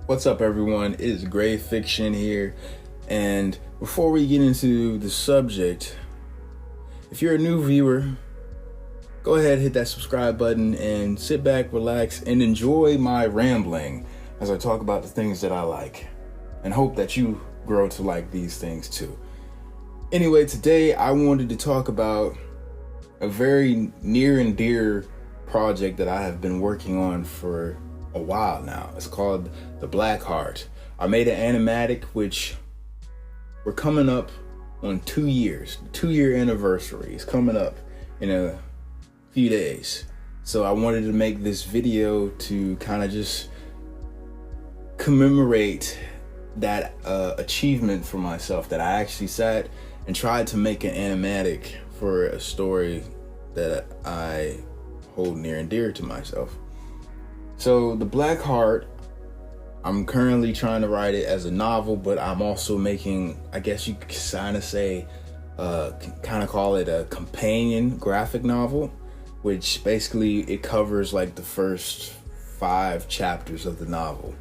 What's up, everyone? It is Gray Fiction here. And before we get into the subject, if you're a new viewer, go ahead, hit that subscribe button and sit back, relax, and enjoy my rambling as I talk about the things that I like and hope that you grow to like these things too. Anyway, today I wanted to talk about a very near and dear project that I have been working on for a while now. It's called The Black Heart. I made an animatic, which we're coming up on 2 years. The 2-year anniversary is coming up in a few days. So I wanted to make this video to kind of just commemorate that achievement for myself, that I actually sat and tried to make an animatic for a story that I hold near and dear to myself. So The Black Heart, I'm currently trying to write it as a novel, but I'm also making, I guess you could kind of say, kind of call it a companion graphic novel, which basically it covers like the first 5 chapters of the novel,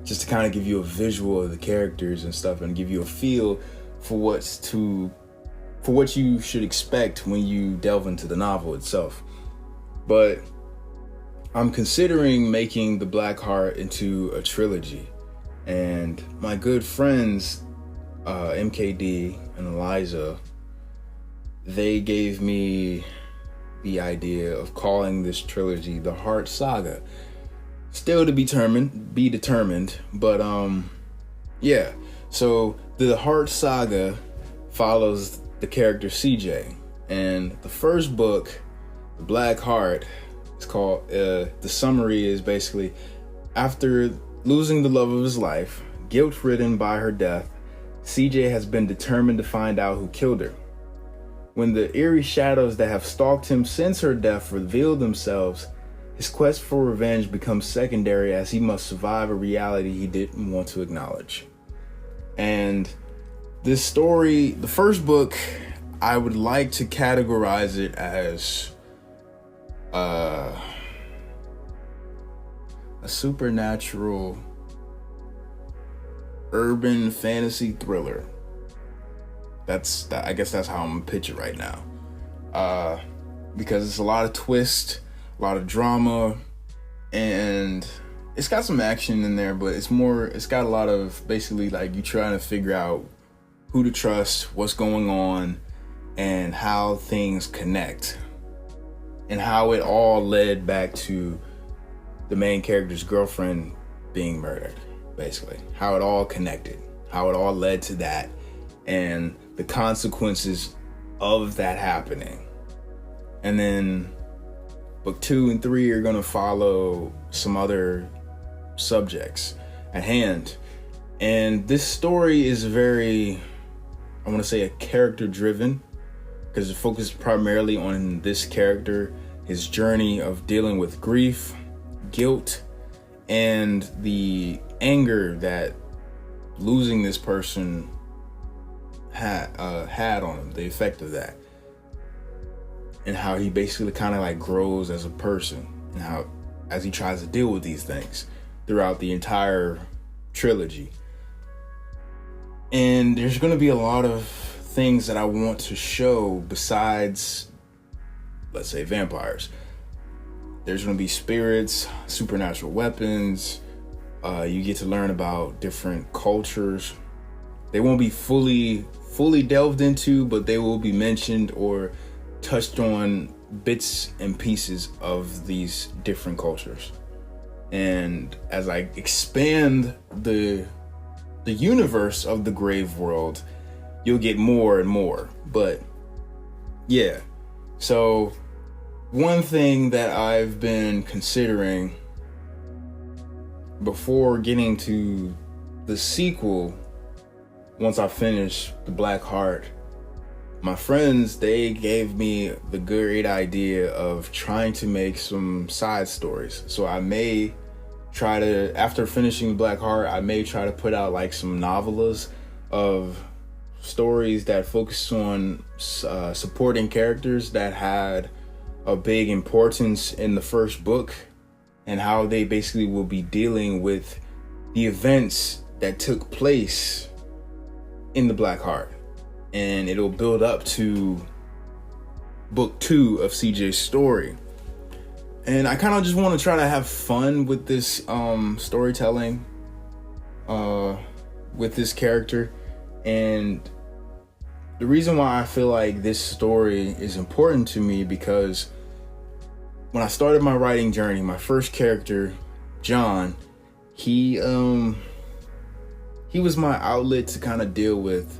just to kind of give you a visual of the characters and stuff and give you a feel for what you should expect when you delve into the novel itself. But I'm considering making The Black Heart into a trilogy, and my good friends MKD and Eliza, they gave me the idea of calling this trilogy the Heart Saga. Still to be determined, but yeah. So the Heart Saga follows the character CJ, and the first book, The Black Heart, it's called, the summary is basically, after losing the love of his life, guilt-ridden by her death, CJ has been determined to find out who killed her. When the eerie shadows that have stalked him since her death reveal themselves, his quest for revenge becomes secondary as he must survive a reality he didn't want to acknowledge. And this story, the first book, I would like to categorize it as a supernatural urban fantasy thriller. I guess that's how I'm gonna pitch it right now. Because it's a lot of twist, a lot of drama, and it's got some action in there, but it's got a lot of basically like you trying to figure out who to trust, what's going on, and how things connect, and how it all led back to the main character's girlfriend being murdered, basically. How it all connected, how it all led to that, and the consequences of that happening. And then book 2 and 3 are gonna follow some other subjects at hand. And this story is very, I wanna say, a character driven, because it focuses primarily on this character, his journey of dealing with grief, guilt, and the anger that losing this person had on him, the effect of that, and how he basically kind of like grows as a person, and how as he tries to deal with these things throughout the entire trilogy. And there's going to be a lot of things that I want to show besides, let's say, vampires. There's going to be spirits, supernatural weapons. You get to learn about different cultures. They won't be fully delved into, but they will be mentioned or touched on bits and pieces of these different cultures. And as I expand the universe of the Grave World, you'll get more and more. But yeah, so one thing that I've been considering before getting to the sequel, once I finish The Black Heart, my friends, they gave me the great idea of trying to make some side stories. So I may try to, after finishing Black Heart, I may try to put out like some novellas of stories that focus on supporting characters that had a big importance in the first book, and how they basically will be dealing with the events that took place in the Black Heart, and it'll build up to book 2 of CJ's story. And I kind of just want to try to have fun with this storytelling with this character. And the reason why I feel like this story is important to me, because when I started my writing journey, my first character, John, he was my outlet to kind of deal with,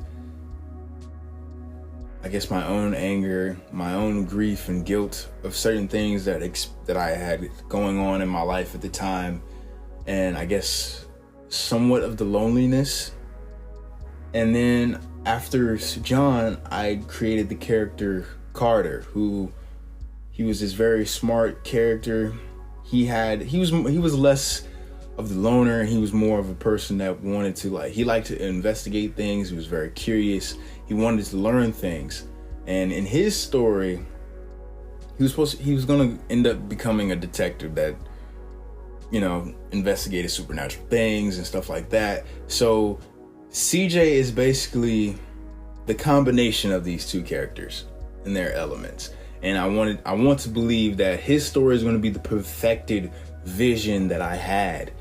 I guess, my own anger, my own grief and guilt of certain things that I had going on in my life at the time, and I guess somewhat of the loneliness. And then after John, I created the character Carter, who he was this very smart character. He was less of the loner. He was more of a person that wanted to, he liked to investigate things. He was very curious. He wanted to learn things. And in his story, he was going to end up becoming a detective that, investigated supernatural things and stuff like that. So CJ is basically the combination of these two characters and their elements. And I want to believe that his story is going to be the perfected vision that I had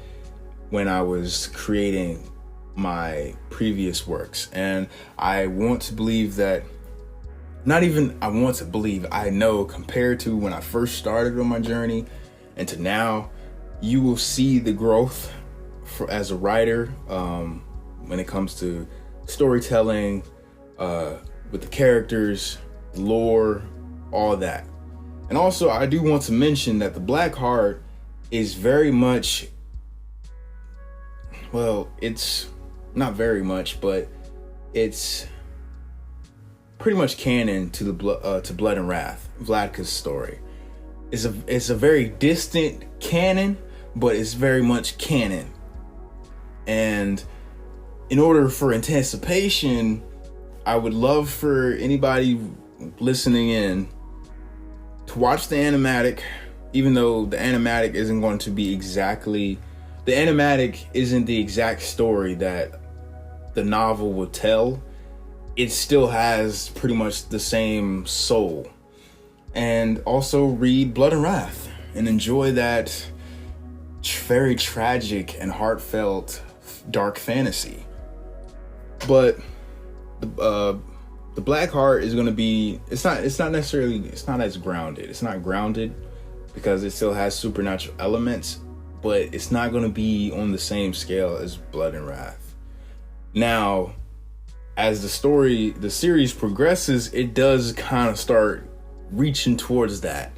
when I was creating my previous works. And I want to believe that, I know, compared to when I first started on my journey and to now, you will see the growth as a writer when it comes to storytelling, with the characters, lore, all that. And also, I do want to mention that the Black Heart is very much, it's not very much, but it's pretty much canon to to Blood and Wrath, Vladka's story. It's a very distant canon, but it's very much canon. And in order for anticipation, I would love for anybody listening in to watch the animatic, even though the animatic isn't the exact story that the novel will tell. It still has pretty much the same soul. And also read Blood and Wrath and enjoy that very tragic and heartfelt dark fantasy. But the Black Heart is going to be, it's not as grounded. It's not grounded because it still has supernatural elements, but it's not going to be on the same scale as Blood and Wrath. Now, as the series progresses, it does kind of start reaching towards that.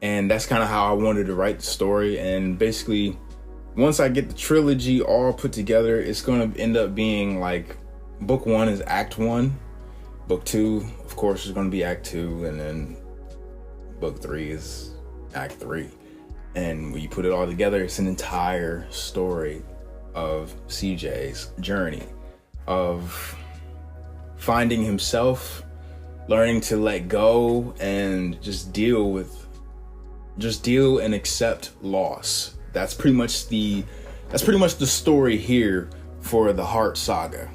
And that's kind of how I wanted to write the story. And basically, once I get the trilogy all put together, it's going to end up being like book 1 is act 1. Book 2, of course, is going to be act 2. And then book 3 is act 3. And when you put it all together, it's an entire story of CJ's journey of finding himself, learning to let go and just deal and accept loss. That's pretty much the story here for the Heart Saga.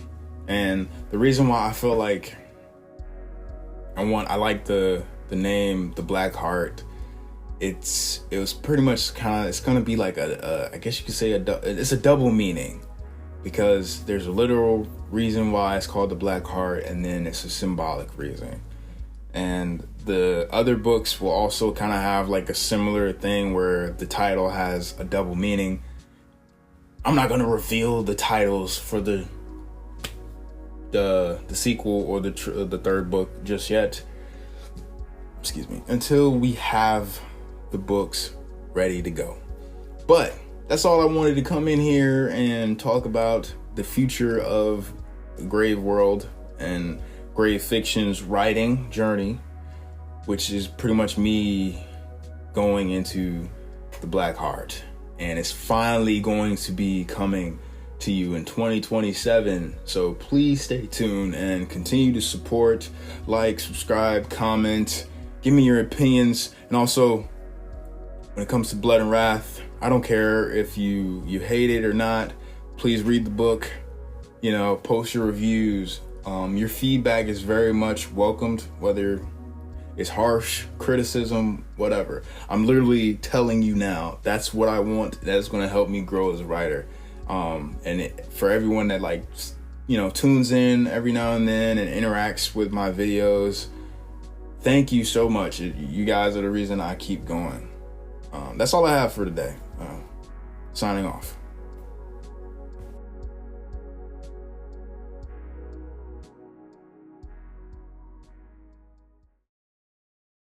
And the reason why I feel like I like the name The Black Heart, it was pretty much it's gonna be like I guess you could say it's a double meaning, because there's a literal reason why it's called The Black Heart, and then it's a symbolic reason. And the other books will also kind of have like a similar thing where the title has a double meaning. I'm not going to reveal the titles for the sequel or the third book just yet. Excuse me. Until we have the books ready to go. But that's all I wanted to come in here and talk about, the future of Grave World and Grave Fiction's writing journey, which is pretty much me going into the Black Heart. And it's finally going to be coming to you in 2027. So please stay tuned and continue to support, like, subscribe, comment, give me your opinions. And also, when it comes to Blood and Wrath, I don't care if you hate it or not. Please read the book, you know, post your reviews. Your feedback is very much welcomed, whether it's harsh criticism, whatever. I'm literally telling you now, that's what I want. That's going to help me grow as a writer. For everyone that, like, you know, tunes in every now and then and interacts with my videos, thank you so much. You guys are the reason I keep going. That's all I have for today. Signing off.